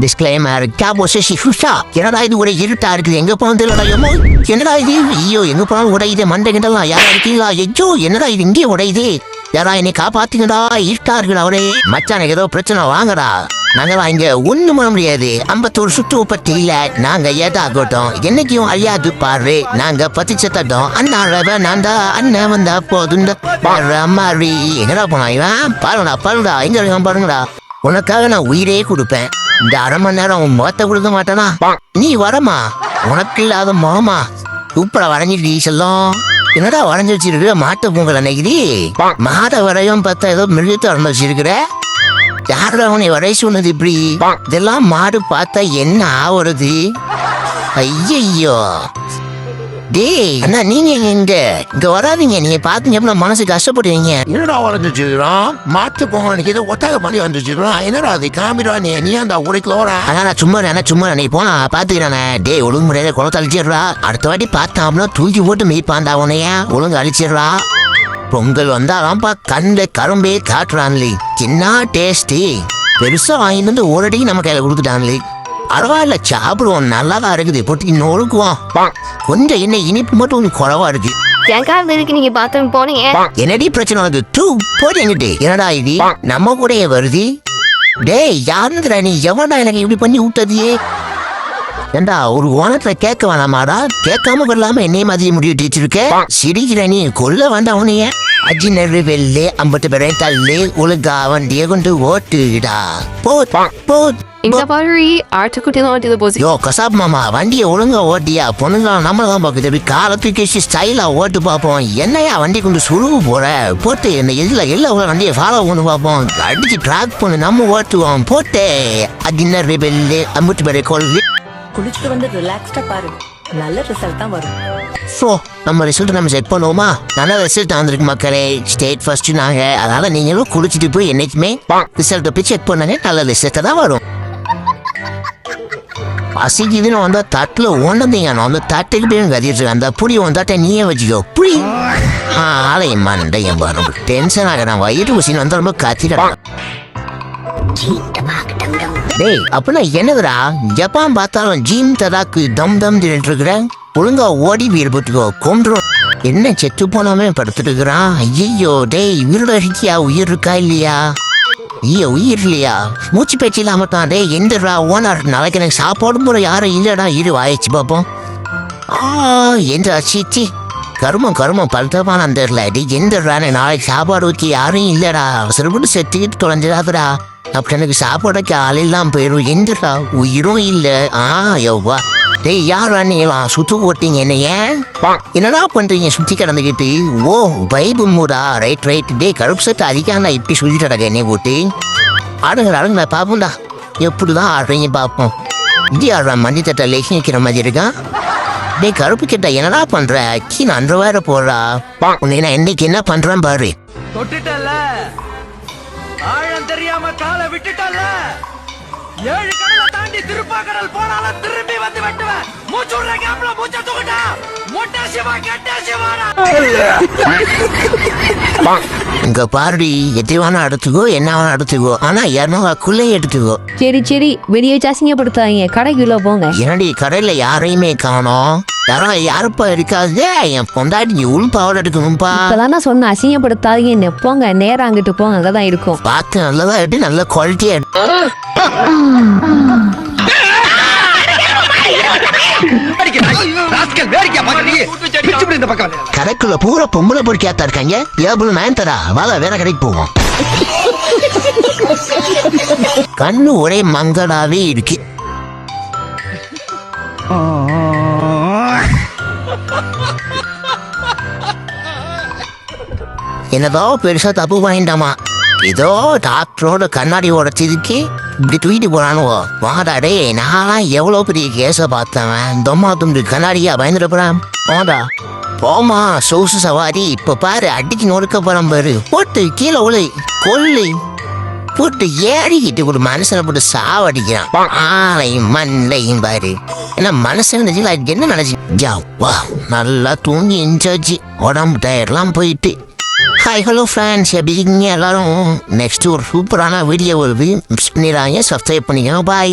Disclaimer கேபோஸ் ஷிஃப்ஷா. என்னடா இது ஒரே இருட்டா இருக்குது, எங்க போனது இல்லடா எம்மோ. என்னடா இது, ஐயோ எங்க போனாலும் உடையுது மண்டை கிண்டலாம். யாரா இருக்கீங்களா? ஐயோ என்னடா இது இங்கே உடையுது, யாரா என்னை காப்பாத்துங்கடா, இருட்டா இருக்குடா. அவரே மச்சான் ஏதோ பிரச்சனை வாங்கடா. நாங்களாம் இங்க ஒண்ணும் பண்ண முடியாது. 51 சுற்றுப்பட்டு இல்ல, நாங்க ஏதாகட்டும் என்னைக்கும் அழியாது பாரு. நாங்க பத்திச்சத்தோம் அண்ணா நான்டா அண்ணன் வந்தா போதுண்ட மாதிரி. எங்கடா போனா இவன்? பாருங்கடா எங்க இருக்கான் பாருங்கடா. உனக்காக நான் உயிரே கொடுப்பேன். இந்த 1/2 மணி நேரம் உன் முகத்தை கொடுக்க மாட்டானா? நீ வரமா, உனக்கு இல்லாத மாமா சூப்பரா வரைஞ்சிட்டு செல்லும். என்னடா வரைஞ்சி வச்சிருக்கிற மாட்டு பொங்கல் அன்னைக்கு மாத வரையும் பார்த்தா ஏதோ மிருகத்தை வரைஞ்சி வச்சிருக்கிற. யாரோட அவனை வரைய சொன்னது இப்படி? இதெல்லாம் மாடு பார்த்தா என்ன ஆகுறது? ஐயோ டேய் அண்ணா, நீங்க இங்க வராதீங்க. நீங்க பாத்தீங்க மனசு கஷ்டப்படுவீங்க. என்னடா வரைஞ்சிருக்கிறோம்? மாட்டு பொங்கல் ஏதோ ஒட்டாக பண்ணி வந்துருச்சுக்கிறோம். என்னடா அது காமிடா, நீ அந்த உடைக்கலோட. ஆனா நான் சும்மா நீ போனா பாத்துக்கிறானே. டே ஒழுங்கு முறையில குளத்தை அழிச்சிடுறா. அடுத்த வாட்டி பார்த்தாம்னா தூக்கி போட்டு மெய்ப்பாண்டா உனைய. ஒழுங்கு அழிச்சிடுறா. பொங்கல் வந்தாலாம்ப்பா கண்ணில் கரும்பே காட்டுறான்லே. சின்ன டேஸ்டி பெருசா வாங்கிட்டு வந்து ஓரடிக்கு நம்ம கையில கொடுத்துட்டான்லே. பரவாயில்ல சாப்பிடுவோம், நல்லாதான் இருக்குது. போட்டு இன்னொருக்குவோம். கொஞ்சம் என்ன இனிப்பு மட்டும் கொஞ்சம் குறவா இருக்கு. நீங்க பாத்ரூம் போனீங்க, என்னடி பிரச்சனை வந்து டூ போட்டு எங்கிட்டு? என்னடா இது நம்ம கூடயே வருது? டேய் யாருன்றா நீ? எவன்டா எனக்கு இப்படி பண்ணி விட்டது? ஏண்டா ஒரு ஓனத்துல கேட்க வேணாமாடா? கேட்காம வரலாம என்னைய மாதிரி முடிவு டீச்சிருக்க. சிரிக்கிற நீ கொல்ல வேண்டாம் உனைய. அஜினர் வெள்ளே 50 பேரை தள்ளி ஒழுங்கா வண்டியை கொண்டு ஓட்டுடா. போட் இந்த மாதிரி ஆட்டுக்குட்டிலாம் போச்சு. யோ கசாப் மாமா, வண்டியை ஒழுங்கா ஓட்டியா? பொண்ணுங்களா நம்மளதான் பாக்குது. காலத்துக்கு ஸ்டைலா ஓட்டு பார்ப்போம். என்னையா வண்டி கொண்டு சுருவு போற? போட்டு என்ன எல்லா வண்டியை ஃபாலோ பண்ணி பார்ப்போம். அடிச்சு ட்ராக் பண்ணி நம்ம ஓட்டுவோம். போட்டு அஜினர் வெள்ளே 50 பேரை கொள்ளி குளிச்சுட்டு வந்து ரிலாக்ஸ்டா பாரு, நல்ல ரிசல்ட் தான் வரும். ஸோ நம்ம ரிசல்ட் நம்ம செக் பண்ணுவோமா? நல்ல ரிசல்ட் வந்திருக்கு மக்களே. ஸ்டேட் ஃபர்ஸ்ட் நாங்க. அதனால நீங்களும் குளிச்சுட்டு போய் என்னைக்குமே ரிசல்ட் போய் செக் பண்ணுங்க. நல்ல ரிசல்ட் தான் வரும். பசிக்குதுன்னு வந்தா தட்டுல ஒன்றதீங்க. நான் வந்து தட்டுக்கு போய் கதிட்டு அந்த புளி வந்தாட்ட நீயே வச்சுக்கோ. புளி ஆலயம் மண்டையும் வரும். டென்ஷன் ஆக நான் வயிறு ஊசின்னு வந்து ரொம்ப கத்திடுறேன். டேய் அப்படின்னா என்னதுடா? ஜப்பான் பார்த்தாலும் ஜீம் ததாக்கு தம் தம் இருக்கிறேன். ஒழுங்கா ஓடி வீடு போட்டுக்கோ, கொன்றும். என்ன செத்து போனாமே படுத்துட்டு இருக்கிறான். ஐயோ டேய் உயிரோட இருக்கியா? உயிர் இருக்கா இல்லையா? ஐயோ உயிர் இல்லையா? மூச்சு பேச்சு இல்லாம தான். டேய் எந்தடா ஓனர்? நாளைக்கு எனக்கு சாப்பாடும் போல யாரும் இல்லடா. இரு வாயிச்சு பார்ப்போம். எந்த சீச்சி கருமம் பழுத்தமான அந்த எந்தடா? நாளைக்கு சாப்பாடு ஊற்றி யாரும் இல்லடா. அவசரப்பட்டு செத்துக்கிட்டு தொலைஞ்சிடாதடா. அப்படி எனக்கு சாப்பாடுக்கு ஆள் இல்லாம போயிடும். எந்தடா உயிரும் இல்ல. யோவா டேய் யாரா நீலாம் சுத்து போட்டீங்க என்னைய? என்னடா பண்றீங்க சுத்தி கிடந்துக்கிட்டு? ஓ பைபு மூடா. ரைட் டேய் கருப்பு சட்டு அதிகாண்டா இப்படி சுத்திட்டடா என்னை போட்டு. ஆடுங்க பாப்போம்டா எப்படிதான் ஆடுறீங்க பாப்போம். இது ஆடுறா மண்டி தட்டை லேசி நிற்கிற மாதிரி இருக்கான். டேய் கருப்பு கிட்ட என்னடா பண்ற? கீழே அன்றவேற போடுறா. உன்னை நான் என்னைக்கு என்ன பண்றேன் பாரு. ஆழம் தெரியாம காலை விட்டுட்டல்ல. 7 கடலை தாண்டி திருப்பாக்கடல் போனாலும் திரும்பி வந்து வெட்டுவேன். மூச்சு விடுற கேப்ல மூச்சை தூக்கிட்டா. மொட்டை சிவா கெட்ட சிவாடா. இங்க பாருடி, எதுவான எடுத்துக்கோ என்ன வேணா எடுத்துக்கோ. ஆனா 200 எடுத்துக்கோ. சரி வெளியே அசிங்கப்படுத்தாங்க, கடைக்குள்ள போங்க. என்னடி கடையில யாரையுமே காணோம். யாருப்பா இருக்காது? என் பொண்டாட்டி உள் பாவட எடுக்கணும்பா. இப்பதானே சொன்ன அசிங்கப்படுத்தாதீங்க. போங்க நேரம் அங்கிட்டு போங்க, அங்கதான் இருக்கும். பார்த்து நல்லதா எடுத்து நல்ல குவாலிட்டியா கடைக்குள்ள பூரா பொம்பளை பொறுக்கியாத்தா இருக்காங்க. ஏபுல நான் தரா வாழ வேற கடைக்கு போவோம். கண்ணு ஒரே மங்கடாவே இருக்கு. என்னதோ பெருசா தப்பு வாங்கிட்டாமா. ஏதோ டாக்டரோட கண்ணாடி உடச்சதுக்கு இப்படி தூக்கிட்டு போறானுவோ. வாடாடே நான்லாம் எவ்வளவு பெரிய கேஸ பார்த்தவன். தொம்மா துண்டு கண்ணாடியா பயந்துட போறான். வாடா போமா சோசு சவாரி. இப்ப பாரு அடிச்சு நொறுக்க போறான் பாரு. போட்டு கீழே உழை கொள்ளு போட்டு ஏறிக்கிட்டு ஒரு மனுஷனை போட்டு சாவடிக்கிறான். ஆளையும் மண்ணையும் பாரு. ஏன்னா மனுஷன் என்ன நினைச்சு நல்லா தூங்கி எஞ்சாச்சு. உடம்பு டயர்லாம் போயிட்டு. ஹாய் ஹலோ ஃப்ரெண்ட்ஸ், எப்படி இருக்கீங்க எல்லாரும்? நெக்ஸ்ட் ஒரு சூப்பரான வீடியோ வருது. மிஸ் பண்ணிடாங்க, சப்ஸ்கிரைப் பண்ணிக்கணும். பாய்.